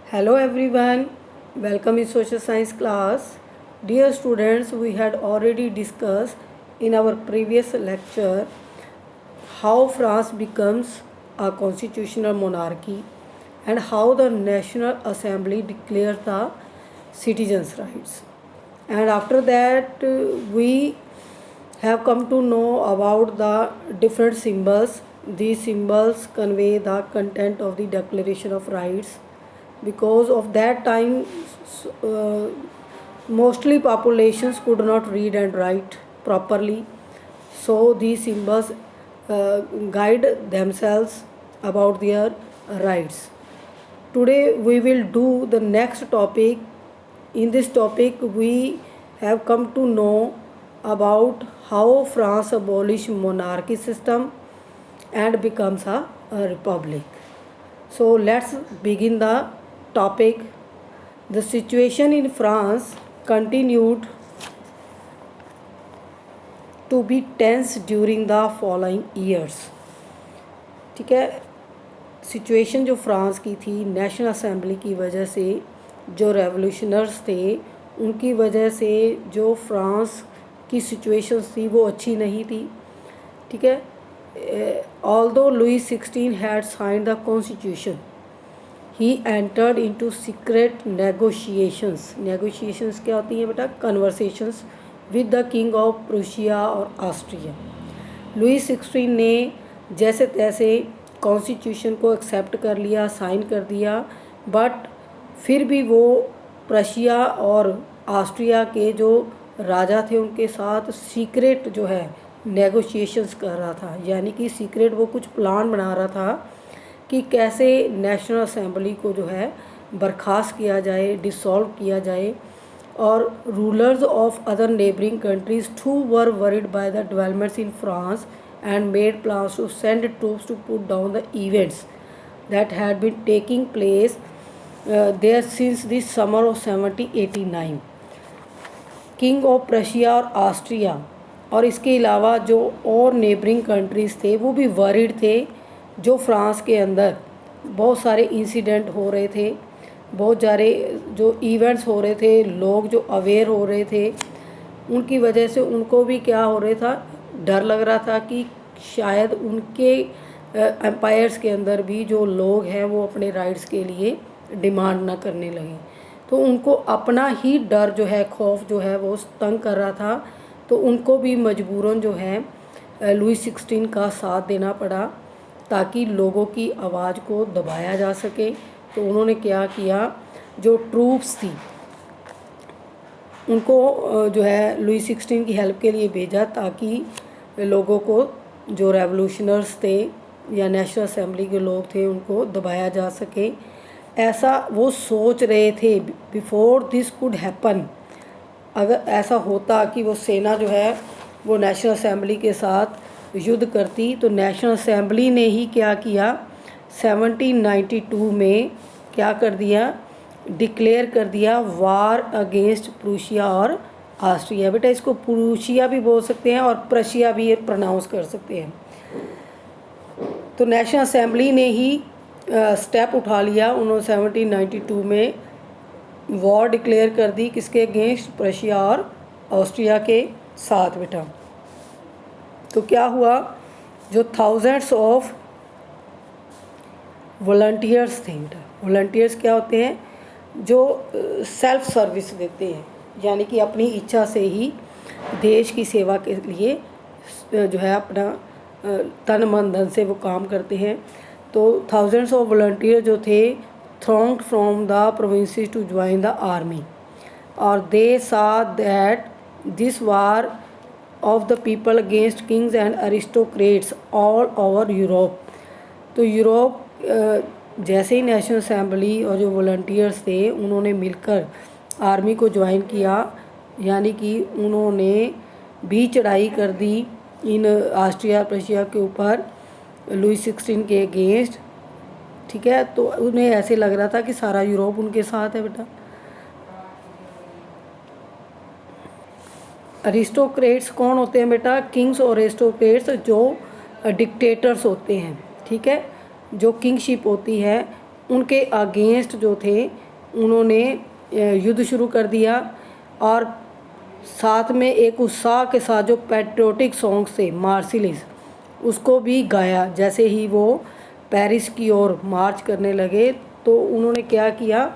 Hello everyone, welcome in social science class. Dear students, we had already discussed in our previous lecture how France becomes a constitutional monarchy and how the National Assembly declares the citizens' rights. And after that, we have come to know about the different symbols. These symbols convey the content of the Declaration of Rights. Because of that time, uh, mostly populations could not read and write properly, so these symbols guide themselves about their rights. Today we will do the next topic. In this topic we have come to know about how France abolished monarchy system and becomes a republic. So let's begin the topic. The situation in France continued to be tense during the following years. ठीक है, situation जो France की थी national assembly की वजह से, जो रेवोल्यूशनर्स थे उनकी वजह से जो फ्रांस की सिचुएशंस थी वो अच्छी नहीं थी. ठीक है, although Louis 16 had signed the constitution, he entered into secret negotiations. Negotiations क्या होती हैं बेटा? Conversations with the king of Prussia और ऑस्ट्रिया. लुई 16 ने जैसे तैसे कॉन्स्टिट्यूशन को एक्सेप्ट कर लिया, साइन कर दिया, बट फिर भी वो प्रशिया और ऑस्ट्रिया के जो राजा थे उनके साथ सीक्रेट जो है नेगोशिएशंस कर रहा था. यानी कि सीक्रेट वो कुछ प्लान बना रहा था कि कैसे नेशनल असेंबली को जो है बर्खास्त किया जाए, डिसॉल्व किया जाए. और rulers of other neighbouring countries to were worried by the developments in France and made plans to send troops to put down the events that had been taking place there since the summer of 1789. King of Prussia और Austria और इसके अलावा जो और neighbouring countries थे वो भी worried थे. जो फ्रांस के अंदर बहुत सारे इंसिडेंट हो रहे थे, बहुत सारे जो इवेंट्स हो रहे थे, लोग जो अवेयर हो रहे थे, उनकी वजह से उनको भी क्या हो रहा था, डर लग रहा था कि शायद उनके एम्पायर्स के अंदर भी जो लोग हैं वो अपने राइट्स के लिए डिमांड ना करने लगे. तो उनको अपना ही डर जो है, खौफ जो है वो तंग कर रहा था. तो उनको भी मजबूरन जो है लुई 16 का साथ देना पड़ा ताकि लोगों की आवाज़ को दबाया जा सके. तो उन्होंने क्या किया, जो ट्रूप्स थी उनको जो है लुई 16 की हेल्प के लिए भेजा ताकि लोगों को, जो रेवोल्यूशनर्स थे या नेशनल असेंबली के लोग थे, उनको दबाया जा सके. ऐसा वो सोच रहे थे बिफोर दिस कुड हैपन. अगर ऐसा होता कि वो सेना जो है वो नेशनल असेंबली के साथ युद्ध करती, तो नेशनल असेंबली ने ही क्या किया, 1792 में क्या कर दिया, डिक्लेयर कर दिया वार अगेंस्ट प्रूशिया और ऑस्ट्रिया. बेटा इसको प्रूशिया भी बोल सकते हैं और प्रशिया भी प्रोनाउंस कर सकते हैं. तो नेशनल असेंबली ने ही स्टेप उठा लिया. उन्होंने 1792 में वॉर डिक्लेयर कर दी. किसके अगेंस्ट? प्रशिया और ऑस्ट्रिया के साथ. बेटा तो क्या हुआ, जो थाउजेंड्स ऑफ वॉलंटियर्स थे. बेटा वॉलंटियर्स क्या होते हैं? जो सेल्फ सर्विस देते हैं, यानी कि अपनी इच्छा से ही देश की सेवा के लिए जो है अपना तन मन धन से वो काम करते हैं. तो थाउजेंड्स ऑफ वॉलंटियर जो थे throng from the provinces to join the army, और they saw that this war of the people against kings and aristocrats all over Europe. तो यूरोप जैसे ही नेशनल असेंबली और जो वॉलंटियर्स थे उन्होंने मिलकर आर्मी को ज्वाइन किया, यानी कि उन्होंने भी चढ़ाई कर दी इन ऑस्ट्रिया प्रशिया के ऊपर लुई 16 के अगेंस्ट. ठीक है, तो उन्हें ऐसे लग रहा था कि सारा यूरोप उनके साथ है. बेटा अरिस्टोक्रेट्स कौन होते हैं? बेटा किंग्स और अरिस्टोक्रेट्स जो डिक्टेटर्स होते हैं. ठीक है, जो किंगशिप होती है उनके अगेंस्ट जो थे उन्होंने युद्ध शुरू कर दिया। और साथ में एक उत्साह के साथ जो पैट्रियोटिक सॉन्ग्स थे मार्सिलीज उसको भी गाया। जैसे ही वो पेरिस की ओर मार्च करने लगे तो उन्होंने क्या किया,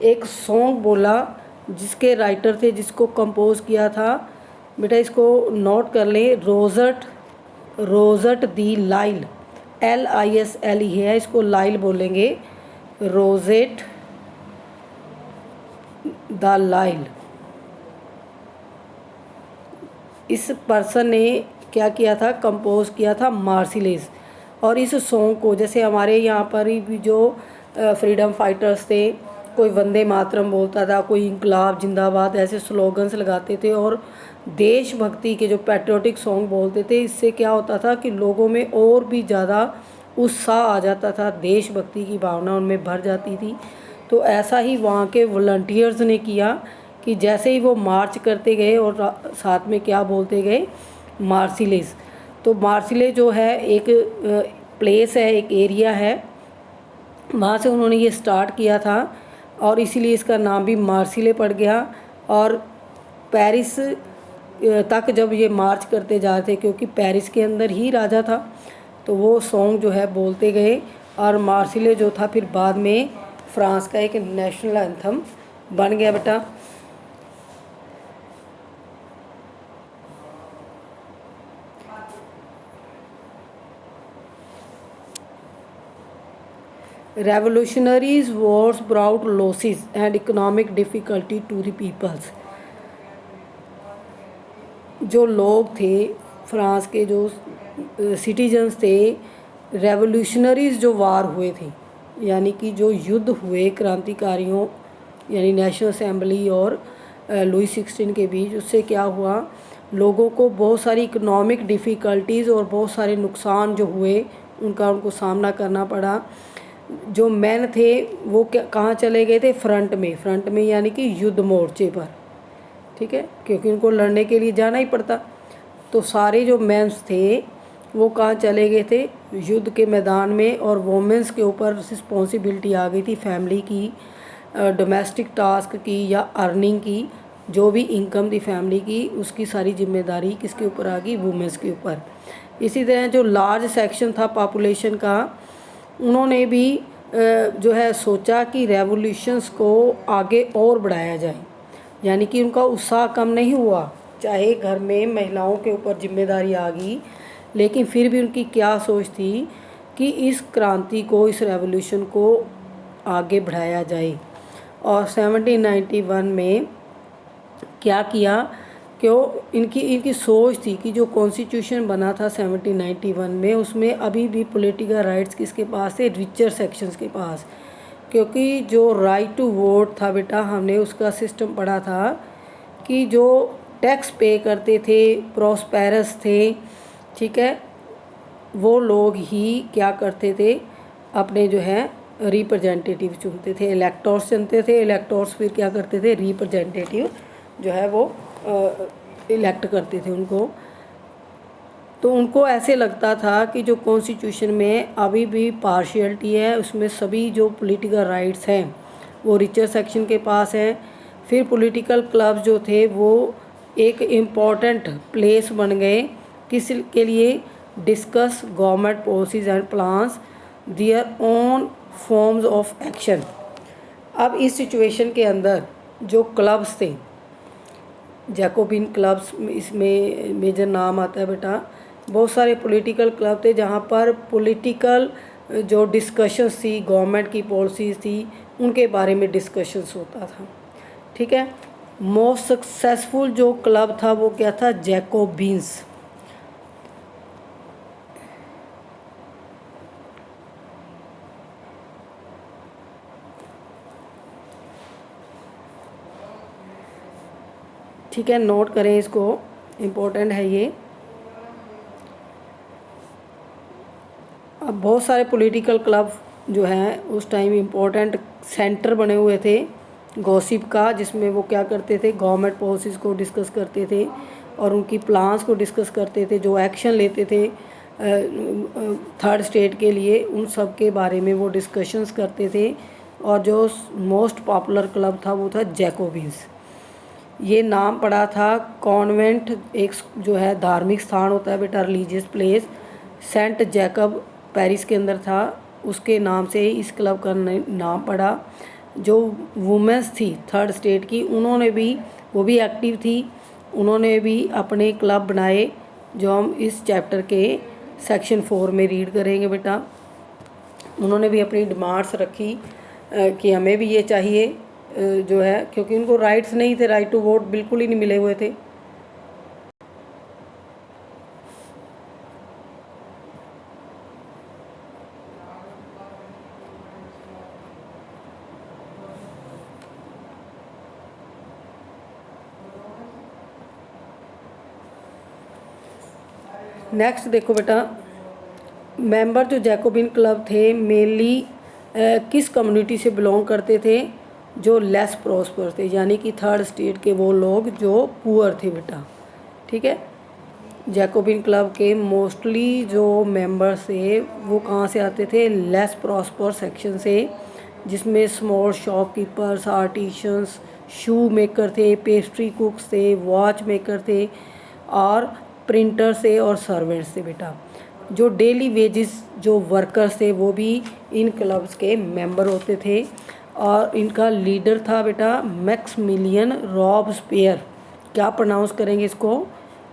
एक सॉन्ग बोला जिसके राइटर थे, जिसको कंपोज किया था, बेटा इसको नोट कर लें, रोजट दी लाइल, LISLE है, इसको लाइल बोलेंगे, रोजेट द लाइल। इस पर्सन ने क्या किया था, कंपोज किया था मार्सिलेज। और इस सॉन्ग को, जैसे हमारे यहाँ पर भी जो फ्रीडम फाइटर्स थे, कोई वंदे मातरम बोलता था, कोई इंकलाब जिंदाबाद, ऐसे स्लोगन्स लगाते थे और देशभक्ति के जो पैट्रियोटिक सॉन्ग बोलते थे। इससे क्या होता था कि लोगों में और भी ज़्यादा उत्साह आ जाता था, देशभक्ति की भावना उनमें भर जाती थी। तो ऐसा ही वहाँ के वॉलंटियर्स ने किया कि जैसे ही वो मार्च करते गए और साथ में क्या बोलते गए, मार्सिलेज। तो मार्सिलेज जो है एक प्लेस है, एक एरिया है, वहाँ से उन्होंने ये स्टार्ट किया था और इसीलिए इसका नाम भी मार्सिले पड़ गया। और पेरिस तक जब ये मार्च करते जा रहे थे, क्योंकि पेरिस के अंदर ही राजा था, तो वो सॉन्ग जो है बोलते गए और मार्सिले जो था फिर बाद में फ्रांस का एक नेशनल एंथम बन गया बेटा। Revolutionaries wars brought losses and economic difficulty to the peoples। जो लोग थे फ्रांस के, जो सिटीजन्स थे, रेवोल्यूशनरीज जो वार हुए थे, यानी कि जो युद्ध हुए क्रांतिकारियों यानी नेशनल असेंबली और लुई 16 के बीच, उससे क्या हुआ, लोगों को बहुत सारी इकोनॉमिक डिफ़िकल्टीज़ और बहुत सारे नुकसान जो हुए उनको सामना करना पड़ा। जो मैन थे वो कहाँ चले गए थे, फ्रंट में यानी कि युद्ध मोर्चे पर, ठीक है, क्योंकि उनको लड़ने के लिए जाना ही पड़ता। तो सारे जो मेंस थे वो कहाँ चले गए थे, युद्ध के मैदान में। और वोमेंस के ऊपर रिस्पॉन्सिबिलिटी आ गई थी फैमिली की, डोमेस्टिक टास्क की या अर्निंग की, जो भी इनकम थी फैमिली की, उसकी सारी जिम्मेदारी किसके ऊपर आ गई, वुमेंस के ऊपर। इसी तरह जो लार्ज सेक्शन था पॉपुलेशन का, उन्होंने भी जो है सोचा कि रेवोल्यूशंस को आगे और बढ़ाया जाए, यानी कि उनका उत्साह कम नहीं हुआ। चाहे घर में महिलाओं के ऊपर जिम्मेदारी आ गई, लेकिन फिर भी उनकी क्या सोच थी कि इस क्रांति को, इस रेवोल्यूशन को आगे बढ़ाया जाए। और 1791 में क्या किया, क्यों इनकी सोच थी कि जो कॉन्स्टिट्यूशन बना था 1791 में, उसमें अभी भी पॉलिटिकल राइट्स किसके पास थे, रिचर सेक्शंस के पास। क्योंकि जो राइट टू वोट था बेटा, हमने उसका सिस्टम पढ़ा था कि जो टैक्स पे करते थे, प्रॉस्पेरस थे, ठीक है, वो लोग ही क्या करते थे, अपने जो है रिप्रेजेंटेटिव चुनते थे, इलेक्टोर्स चुनते थे। इलेक्टोर्स फिर क्या करते थे, रिप्रेजेंटेटिव जो है वो इलेक्ट करते थे उनको। तो उनको ऐसे लगता था कि जो कॉन्स्टिट्यूशन में अभी भी पार्शियलिटी है, उसमें सभी जो पॉलिटिकल राइट्स हैं वो रिचर सेक्शन के पास हैं। फिर पॉलिटिकल क्लब्स जो थे वो एक इम्पॉर्टेंट प्लेस बन गए, किस के लिए, discuss government policies and plans, their own forms of action. अब इस सिचुएशन के अंदर जो क्लब्स थे, जैकोबिन क्लब्स इसमें मेजर नाम आता है बेटा, बहुत सारे पॉलिटिकल क्लब थे जहाँ पर पॉलिटिकल जो डिस्कशंस थी, गवर्नमेंट की पॉलिसीज़ थी, उनके बारे में डिस्कशंस होता था, ठीक है। मोस्ट सक्सेसफुल जो क्लब था वो क्या था, जैकोबिन्स। ठीक है, नोट करें इसको, इम्पोर्टेंट है ये। अब बहुत सारे पॉलिटिकल क्लब जो हैं उस टाइम इम्पोर्टेंट सेंटर बने हुए थे गॉसिप का, जिसमें वो क्या करते थे, गवर्नमेंट पॉलिसीज़ को डिस्कस करते थे और उनकी प्लान्स को डिस्कस करते थे, जो एक्शन लेते थे थर्ड स्टेट के लिए, उन सब के बारे में वो डिस्कशंस करते थे। और जो मोस्ट पॉपुलर क्लब था वो था जैकोबिन्स। ये नाम पड़ा था कॉन्वेंट, एक जो है धार्मिक स्थान होता है बेटा, religious place, saint Jacob Paris के अंदर था, उसके नाम से ही इस क्लब का नाम पड़ा। जो वुमेंस थी थर्ड स्टेट की, उन्होंने भी, वो भी एक्टिव थी, उन्होंने भी अपने क्लब बनाए, जो हम इस चैप्टर के सेक्शन 4 में रीड करेंगे बेटा। उन्होंने भी अपनी डिमांड्स रखी कि हमें भी ये चाहिए जो है, क्योंकि उनको राइट्स नहीं थे, राइट टू वोट बिल्कुल ही नहीं मिले हुए थे। नेक्स्ट देखो बेटा, मेंबर जो जैकोबिन क्लब थे मेनली किस कम्युनिटी से बिलोंग करते थे? जो लेस प्रॉस्पर थे, यानी कि थर्ड स्टेट के वो लोग जो पुअर थे बेटा। ठीक है, जैकोबिन क्लब के मोस्टली जो मेंबर्स थे वो कहाँ से आते थे? लेस प्रॉस्पर सेक्शन से, जिसमें स्मॉल शॉपकीपर्स, आर्टिशंस, शू मेकर थे, पेस्ट्री कुक्स थे, वॉच मेकर थे, और प्रिंटर से, और सर्वेंट्स थे बेटा। जो डेली वेजेस जो वर्कर्स थे वो भी इन क्लब्स के मेंबर होते थे। और इनका लीडर था बेटा मैक्समिलियन रॉबस्पियर। क्या प्रोनाउंस करेंगे इसको?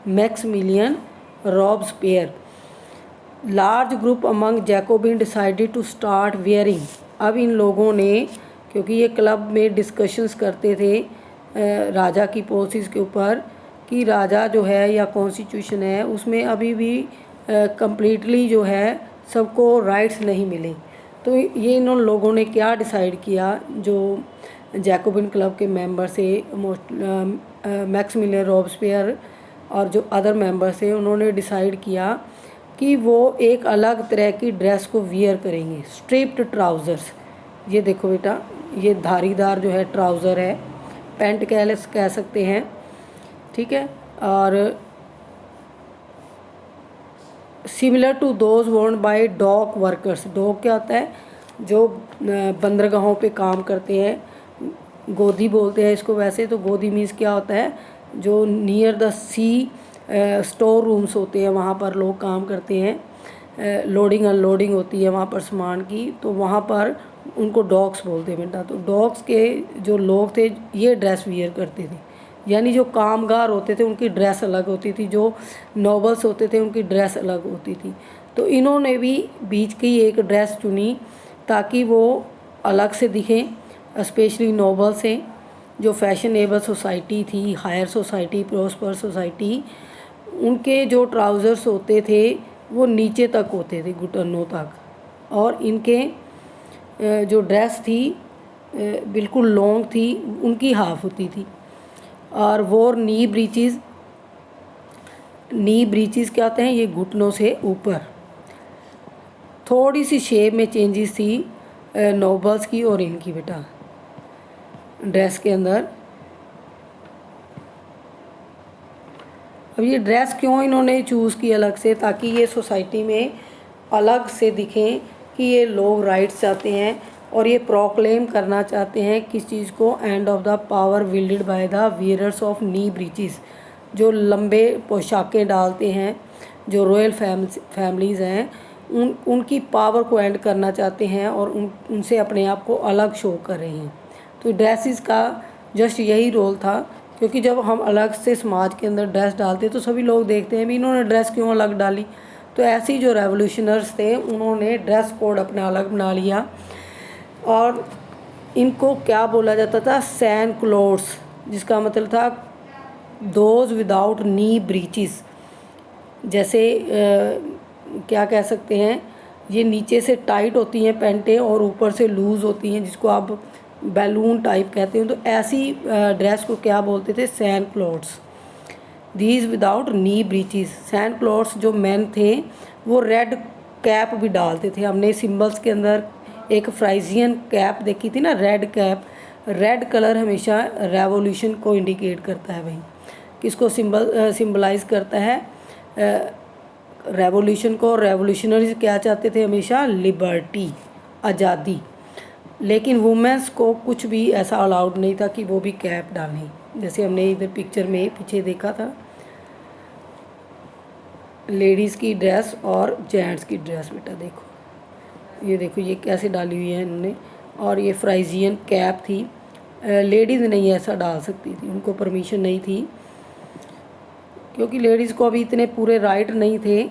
Maximilian Robespierre. Large group among Jacobin decided to start wearing. अब इन लोगों ने, क्योंकि ये क्लब में डिस्कशंस करते थे राजा की पॉलिसीज़ के ऊपर, कि राजा जो है या कॉन्स्टिट्यूशन है उसमें अभी भी कंप्लीटली जो है सबको राइट्स नहीं मिले। तो ये इन लोगों ने क्या डिसाइड किया, जो जैकोबिन क्लब के मेंबर से मैक्समिलियन रॉबस्पियर और जो अदर मेंबर्स थे, उन्होंने डिसाइड किया कि वो एक अलग तरह की ड्रेस को वियर करेंगे, स्ट्रिप्ड ट्राउज़र्स। ये देखो बेटा, ये धारीदार जो है ट्राउज़र है, पैंट कह सकते हैं। ठीक है, और सिमिलर टू दोज वोन बाय डॉक वर्कर्स। डॉक क्या होता है? जो बंदरगाहों पे काम करते हैं, गोदी बोलते हैं इसको वैसे तो। गोदी मीन्स क्या होता है? जो near the sea store rooms होते हैं, वहाँ पर लोग काम करते हैं, लोडिंग अनलोडिंग होती है वहाँ पर सामान की, तो वहाँ पर उनको डॉक्स बोलते हैं बेटा। तो डॉक्स के जो लोग थे ये ड्रेस वियर करते थे, यानी जो कामगार होते थे उनकी ड्रेस अलग होती थी, जो नॉबल्स होते थे उनकी ड्रेस अलग होती थी। तो इन्होंने भी बीच की एक ड्रेस चुनी ताकि वो अलग से दिखें। स्पेशली नॉबल्स हैं, जो फैशनेबल सोसाइटी थी, हायर सोसाइटी, प्रॉस्पर सोसाइटी, उनके जो ट्राउज़र्स होते थे वो नीचे तक होते थे, घुटनों तक, और इनके जो ड्रेस थी बिल्कुल लॉन्ग थी, उनकी हाफ होती थी। और वो नी ब्रीचेस, नी ब्रीचेस क्या होते हैं? ये घुटनों से ऊपर। थोड़ी सी शेप में चेंजेस थी नोबल्स की और इनकी बेटा ड्रेस के अंदर। अब ये ड्रेस क्यों इन्होंने चूज़ की अलग से? ताकि ये सोसाइटी में अलग से दिखें कि ये लोग राइट्स चाहते हैं, और ये प्रोक्लेम करना चाहते हैं किस चीज़ को? End of the power wielded by the wearers of knee breeches. जो लंबे पोशाकें डालते हैं, जो रॉयल फैमिलीज़ हैं, उनकी पावर को एंड करना चाहते हैं, और उनसे अपने आप को अलग शो कर रहे हैं। तो ड्रेसेस का जस्ट यही रोल था, क्योंकि जब हम अलग से समाज के अंदर ड्रेस डालते तो सभी लोग देखते हैं भी इन्होंने ड्रेस क्यों अलग डाली। तो ऐसे ही जो रेवोल्यूशनर्स थे उन्होंने ड्रेस कोड अपना अलग बना लिया, और इनको क्या बोला जाता था? सैन क्लोथ्स, जिसका मतलब था दोज विदाउट नी ब्रीचेस। जैसे क्या कह सकते हैं, ये नीचे से टाइट होती हैं पैंटें और ऊपर से लूज़ होती हैं, जिसको आप बैलून टाइप कहते हैं। तो ऐसी ड्रेस को क्या बोलते थे? Sans culottes. These without knee breeches. Sans culottes जो मैन थे वो रेड कैप भी डालते थे। हमने सिंबल्स के अंदर एक फ्राइजियन कैप देखी थी ना, रेड कैप। रेड कलर हमेशा रेवोल्यूशन को इंडिकेट करता है भाई, किसको सिंबलाइज करता है? रेवोल्यूशन को, रेवोल्यूशनरीज क्या चाहते थे हमेशा, लिबर्टी, आज़ादी। लेकिन वुमेंस को कुछ भी ऐसा अलाउड नहीं था कि वो भी कैप डालें। जैसे हमने इधर पिक्चर में पीछे देखा था, लेडीज़ की ड्रेस और जेंट्स की ड्रेस, बेटा देखो, ये देखो ये कैसे डाली हुई है इन्होंने। और ये फ्राइजियन कैप थी, लेडीज़ नहीं ऐसा डाल सकती थी, उनको परमिशन नहीं थी, क्योंकि लेडीज़ को अभी इतने पूरे राइट नहीं थे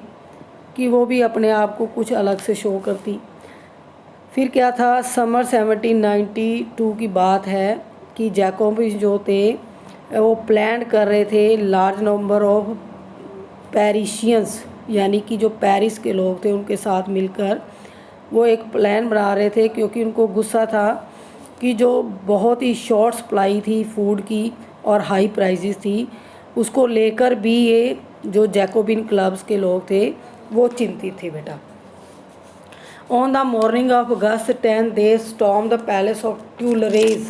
कि वो भी अपने आप को कुछ अलग से शो करती। फिर क्या था, समर 1792 की बात है कि जैकोबिन जो थे वो प्लान कर रहे थे लार्ज नंबर ऑफ पेरिशियंस, यानी कि जो पेरिस के लोग थे उनके साथ मिलकर वो एक प्लान बना रहे थे, क्योंकि उनको गुस्सा था कि जो बहुत ही शॉर्ट सप्लाई थी फूड की और हाई प्राइसेस थी, उसको लेकर भी ये जो जैकोबिन क्लब्स के लोग थे वो चिंतित थे बेटा। On the morning of August 10 they storm the palace of Tuileries.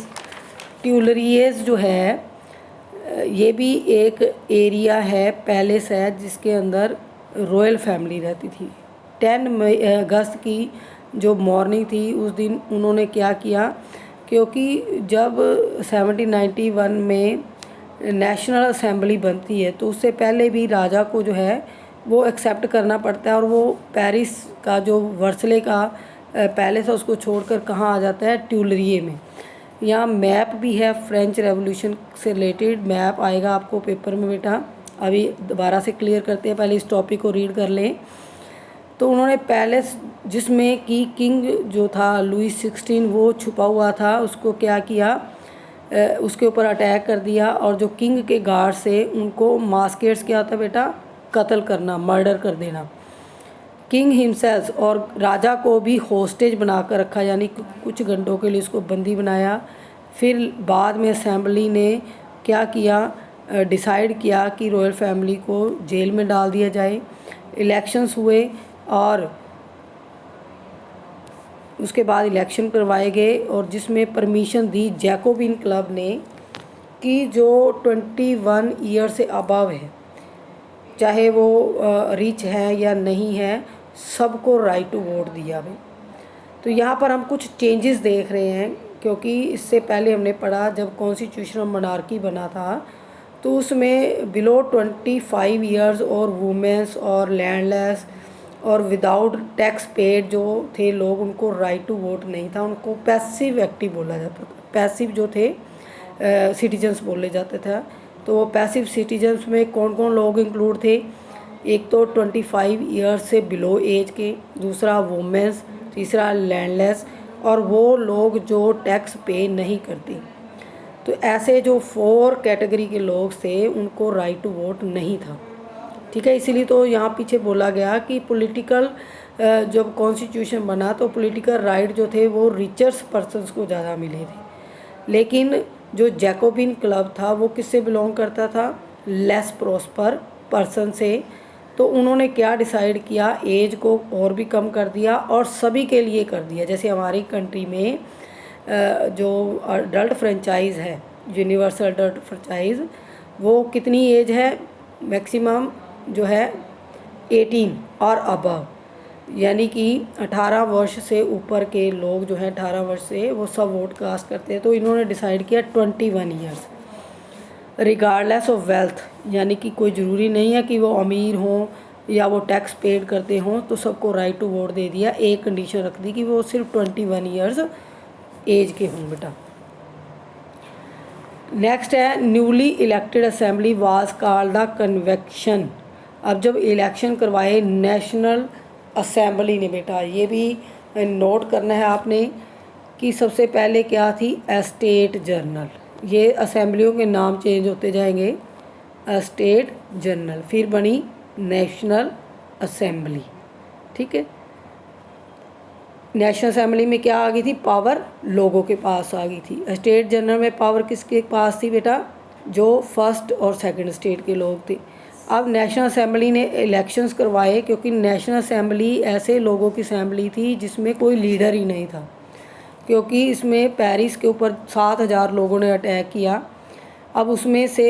Tuileries जो है ये भी एक एरिया है, पैलेस है, जिसके अंदर रॉयल फैमिली रहती थी। 10 अगस्त की जो मॉर्निंग थी उस दिन उन्होंने क्या किया, क्योंकि जब 1791 में नेशनल असेंबली बनती है तो उससे पहले भी राजा को जो है वो एक्सेप्ट करना पड़ता है, और वो पेरिस का जो वर्सले का पैलेस है उसको छोड़कर कहाँ आ जाता है, ट्यूलरिए में। यहाँ मैप भी है, फ्रेंच रेवोल्यूशन से रिलेटेड मैप आएगा आपको पेपर में बेटा। अभी दोबारा से क्लियर करते हैं, पहले इस टॉपिक को रीड कर लें। तो उन्होंने पैलेस जिसमें कि किंग जो था लुई 16 वो छुपा हुआ था, उसको क्या किया, उसके ऊपर अटैक कर दिया, और जो किंग के गार्ड से उनको मास्केट्स क्या था बेटा, कत्ल करना, मर्डर कर देना। किंग हिमसेल्फ और राजा को भी होस्टेज बनाकर रखा, यानी कुछ घंटों के लिए उसको बंदी बनाया। फिर बाद में असेंबली ने क्या किया, डिसाइड किया कि रॉयल फैमिली को जेल में डाल दिया जाए। इलेक्शंस हुए और उसके बाद इलेक्शन करवाए गए, और जिसमें परमिशन दी जैकोबिन क्लब ने कि जो 21 ईयर से अबव है, चाहे वो रिच है या नहीं है, सबको राइट टू वोट दिया भाई। तो यहाँ पर हम कुछ चेंजेस देख रहे हैं, क्योंकि इससे पहले हमने पढ़ा जब कॉन्स्टिट्यूशनल मोनार्की बना था तो उसमें बिलो 25 ईयर्स और वुमेंस और लैंडलेस और विदाउट टैक्स पेड जो थे लोग, उनको राइट टू वोट नहीं था, उनको पैसिव एक्टिव बोला जाता था। पैसिव जो थे सिटीजन्स बोले जाते थे। तो वो पैसिव सिटीजन्स में कौन कौन लोग इंक्लूड थे, एक तो 25 ईयर्स से बिलो एज के, दूसरा वुमेंस, तीसरा लैंडलेस, और वो लोग जो टैक्स पे नहीं करते। तो ऐसे जो 4 कैटेगरी के लोग थे उनको राइट टू वोट नहीं था, ठीक है। इसीलिए तो यहाँ पीछे बोला गया कि पॉलिटिकल जब कॉन्स्टिट्यूशन बना तो पॉलिटिकल राइट जो थे वो रिचर्स पर्सन्स को ज़्यादा मिले थे। लेकिन जो जैकोबिन क्लब था वो किससे बिलोंग करता था, लेस प्रॉस्पर पर्सन से। तो उन्होंने क्या डिसाइड किया, एज को और भी कम कर दिया और सभी के लिए कर दिया। जैसे हमारी कंट्री में जो अडल्ट फ्रेंचाइज़ है, यूनिवर्सल अडल्ट फ्रेंचाइज़, वो कितनी एज है, मैक्सिमम जो है 18 और अबव, यानी कि 18 वर्ष से ऊपर के लोग जो हैं 18 वर्ष से, वो सब वोट कास्ट करते हैं। तो इन्होंने डिसाइड किया 21 ईयर्स रिगार्डलेस ऑफ वेल्थ, यानी कि कोई ज़रूरी नहीं है कि वो अमीर हों या वो टैक्स पेड करते हों, तो सबको राइट टू वोट दे दिया। एक कंडीशन रख दी कि वो सिर्फ 21 ईयर्स एज के हों बेटा। नेक्स्ट है newly elected assembly was called the convection. अब जब इलेक्शन करवाए नेशनल असेंबली ने बेटा, ये भी नोट करना है आपने कि सबसे पहले क्या थी, स्टेट जर्नल। ये असेंबलियों के नाम चेंज होते जाएंगे, स्टेट जर्नल, फिर बनी नेशनल असेंबली, ठीक है। नेशनल असेंबली में क्या आ गई थी, पावर लोगों के पास आ गई थी। स्टेट जनरल में पावर किसके पास थी बेटा, जो फर्स्ट और सेकंड स्टेट के लोग थे। अब नेशनल असेंबली ने इलेक्शंस करवाए, क्योंकि नेशनल असेंबली ऐसे लोगों की असेंबली थी जिसमें कोई लीडर ही नहीं था, क्योंकि इसमें पेरिस के ऊपर 7000 लोगों ने अटैक किया। अब उसमें से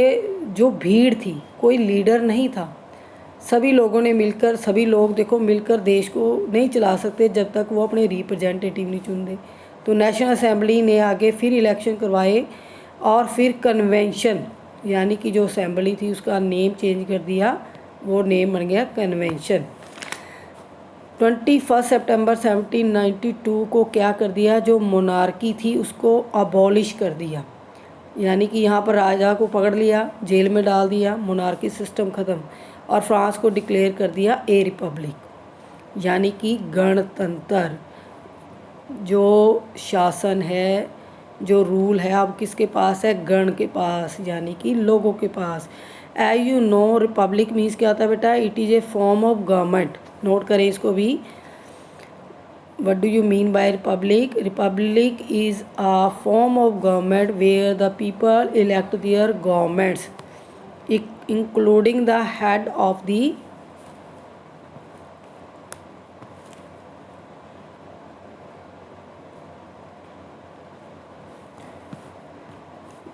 जो भीड़ थी, कोई लीडर नहीं था, सभी लोगों ने मिलकर, सभी लोग देखो मिलकर देश को नहीं चला सकते जब तक वो अपने रिप्रेजेंटेटिव नहीं चुनते। तो नेशनल असेंबली ने आगे फिर इलेक्शन करवाए और फिर कन्वेंशन, यानी कि जो असेंबली थी उसका नेम चेंज कर दिया, वो नेम बन गया कन्वेंशन। 21 सितंबर 1792 को क्या कर दिया, जो मोनार्की थी उसको अबॉलिश कर दिया, यानी कि यहाँ पर राजा को पकड़ लिया, जेल में डाल दिया, मोनार्की सिस्टम ख़त्म, और फ्रांस को डिक्लेयर कर दिया ए रिपब्लिक, यानी कि गणतंत्र। जो शासन है, जो रूल है अब किसके पास है, गण के पास, यानी कि लोगों के पास। As you know republic means क्या होता है बेटा, it is a form of government. Note करें इसको भी, what do you mean by republic? Republic is a form of government where the people elect their governments, including the head of the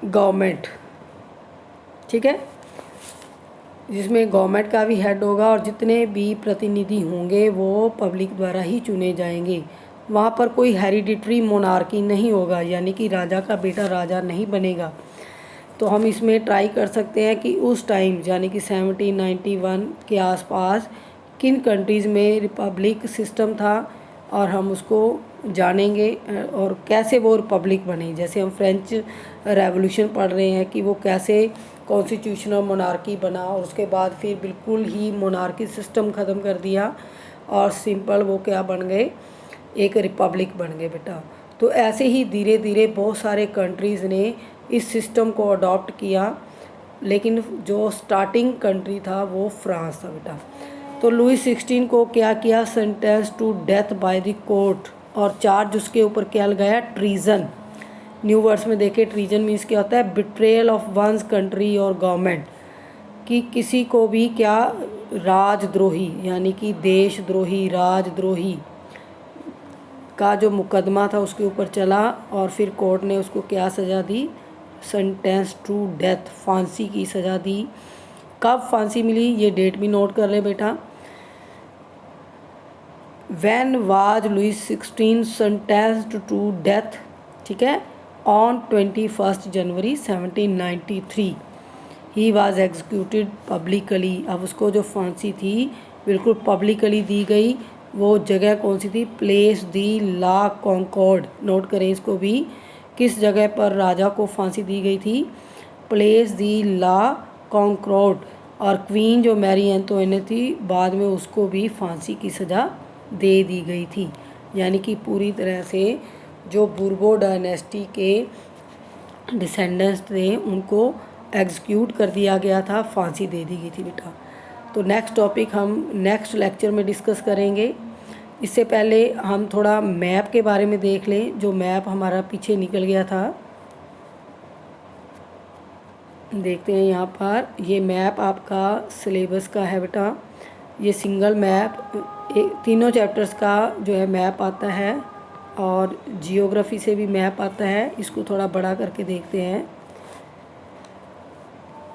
government, ठीक है, जिसमें government का भी head होगा और जितने भी प्रतिनिधि होंगे वो पब्लिक द्वारा ही चुने जाएंगे। वहाँ पर कोई हेरिडिटरी मोनार्की नहीं होगा, यानी कि राजा का बेटा राजा नहीं बनेगा। तो हम इसमें ट्राई कर सकते हैं कि उस टाइम यानी कि 1791 के आसपास किन कंट्रीज़ में रिपब्लिक सिस्टम था, और हम उसको जानेंगे और कैसे वो रिपब्लिक बनी। जैसे हम फ्रेंच रेवोल्यूशन पढ़ रहे हैं कि वो कैसे कॉन्स्टिट्यूशनल मोनार्की बना, और उसके बाद फिर बिल्कुल ही मोनार्की सिस्टम ख़त्म कर दिया और सिंपल वो क्या बन गए, एक रिपब्लिक बन गए बेटा। तो ऐसे ही धीरे धीरे बहुत सारे कंट्रीज़ ने इस सिस्टम को अडॉप्ट किया, लेकिन जो स्टार्टिंग कंट्री था वो फ्रांस था बेटा। तो लुई 16 को क्या किया, sentence to death by the court, और चार्ज उसके ऊपर क्या लगाया, ट्रीजन। न्यू वर्ड्स में देखे, ट्रीजन मीन्स क्या होता है, बिट्रेयल ऑफ वंस कंट्री और गवर्नमेंट, कि किसी को भी क्या, राजद्रोही यानी कि देशद्रोही, राजद्रोही का जो मुकदमा था उसके ऊपर चला, और फिर कोर्ट ने उसको क्या सज़ा दी, सेंटेंस टू डेथ, फांसी की सज़ा दी। कब फांसी मिली, ये डेट भी नोट कर ले बेटा। When was Louis 16 sentenced to death, ठीक है, on 21 January 1793 he was executed publicly. अब उसको जो फांसी थी बिल्कुल पब्लिकली दी गई। वो जगह कौन सी थी, place de la Concorde. Note करें इसको भी, किस जगह पर राजा को फांसी दी गई थी, प्लेस दी ला कॉन्कॉर्ड। और क्वीन जो मैरी एंटोइनेट थी, बाद में उसको भी फांसी की सज़ा दे दी गई थी। यानी कि पूरी तरह से जो बुर्बो डायनेस्टी के डिसेंडेंट्स थे उनको एग्जीक्यूट कर दिया गया था, फांसी दे दी गई थी बेटा। तो नेक्स्ट टॉपिक हम नेक्स्ट लेक्चर में डिस्कस करेंगे। इससे पहले हम थोड़ा मैप के बारे में देख लें, जो मैप हमारा पीछे निकल गया था। देखते हैं यहाँ पर, ये मैप आपका सिलेबस का है बेटा। ये सिंगल मैप तीनों चैप्टर्स का जो है मैप आता है, और जियोग्राफी से भी मैप आता है। इसको थोड़ा बड़ा करके देखते हैं।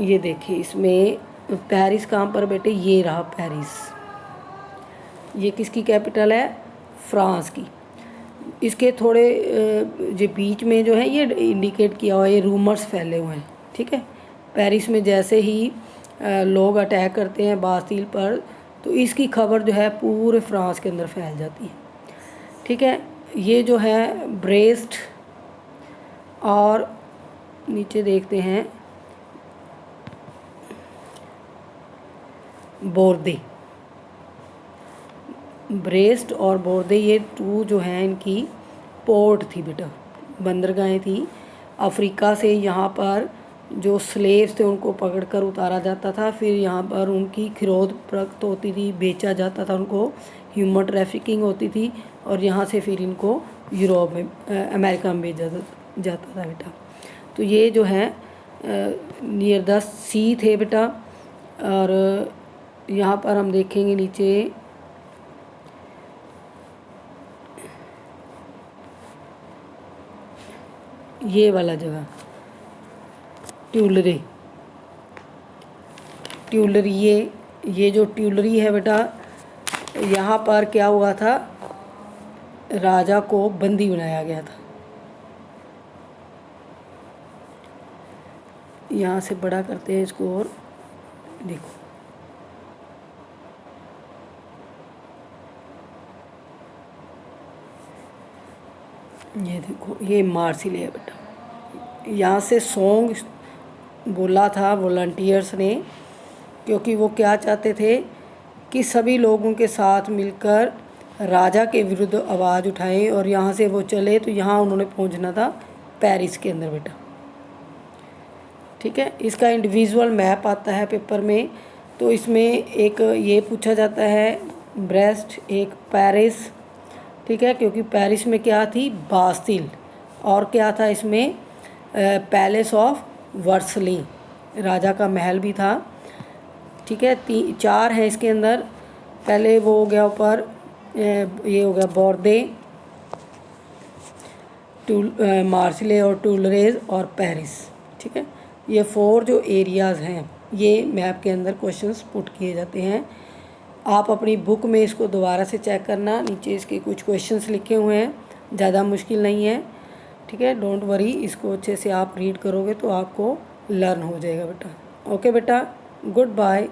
ये देखिए, इसमें पेरिस कहाँ पर बेटे, ये रहा पेरिस। ये किसकी कैपिटल है, फ्रांस की। इसके थोड़े जो बीच में जो है ये इंडिकेट किया हुआ है, ये रूमर्स फैले हुए हैं, ठीक है। पेरिस में जैसे ही लोग अटैक करते हैं बास्तील पर, तो इसकी खबर जो है पूरे फ्रांस के अंदर फैल जाती है, ठीक है। ये जो है ब्रेस्ट, और नीचे देखते हैं बोर्दे। ब्रेस्ट और बोर्दे ये टू जो हैं इनकी पोर्ट थी बेटा, बंदरगाहें थी। अफ्रीका से यहाँ पर जो स्लेव्स थे उनको पकड़कर उतारा जाता था, फिर यहाँ पर उनकी खरीद फरोख्त होती थी, बेचा जाता था उनको, ह्यूमन ट्रैफिकिंग होती थी, और यहाँ से फिर इनको यूरोप में, अमेरिका में भेजा जाता था बेटा। तो ये जो है नियर द सी थे बेटा। और यहाँ पर हम देखेंगे नीचे, ये वाला जगह ट्यूलरे, ट्यूलरिए ये जो ट्यूलरी है बेटा, यहाँ पर क्या हुआ था, राजा को बंदी बनाया गया था। यहाँ से बड़ा करते हैं इसको और देखो, ये देखो ये मार्सिले है बेटा। यहाँ से सॉन्ग बोला था वॉलंटियर्स ने, क्योंकि वो क्या चाहते थे कि सभी लोगों के साथ मिलकर राजा के विरुद्ध आवाज़ उठाएं, और यहाँ से वो चले तो यहाँ उन्होंने पहुँचना था पेरिस के अंदर बेटा। ठीक है, इसका इंडिविजुअल मैप आता है पेपर में, तो इसमें एक ये पूछा जाता है ब्रेस्ट, एक पेरिस। ठीक है, क्योंकि पेरिस में क्या थी, बास्तिल, और क्या था इसमें, पैलेस ऑफ वर्सली, राजा का महल भी था। ठीक है, 4 है इसके अंदर। पहले वो हो गया ऊपर, ये हो गया बोर्दे, मार्सिले और टूलरेज और पेरिस। ठीक है, ये 4 जो एरियाज़ हैं ये मैप के अंदर क्वेश्चंस पुट किए जाते हैं। आप अपनी बुक में इसको दोबारा से चेक करना, नीचे इसके कुछ क्वेश्चंस लिखे हुए हैं, ज़्यादा मुश्किल नहीं है। ठीक है, डोंट वरी, इसको अच्छे से आप रीड करोगे तो आपको लर्न हो जाएगा बेटा। ओके बेटा, गुड बाय।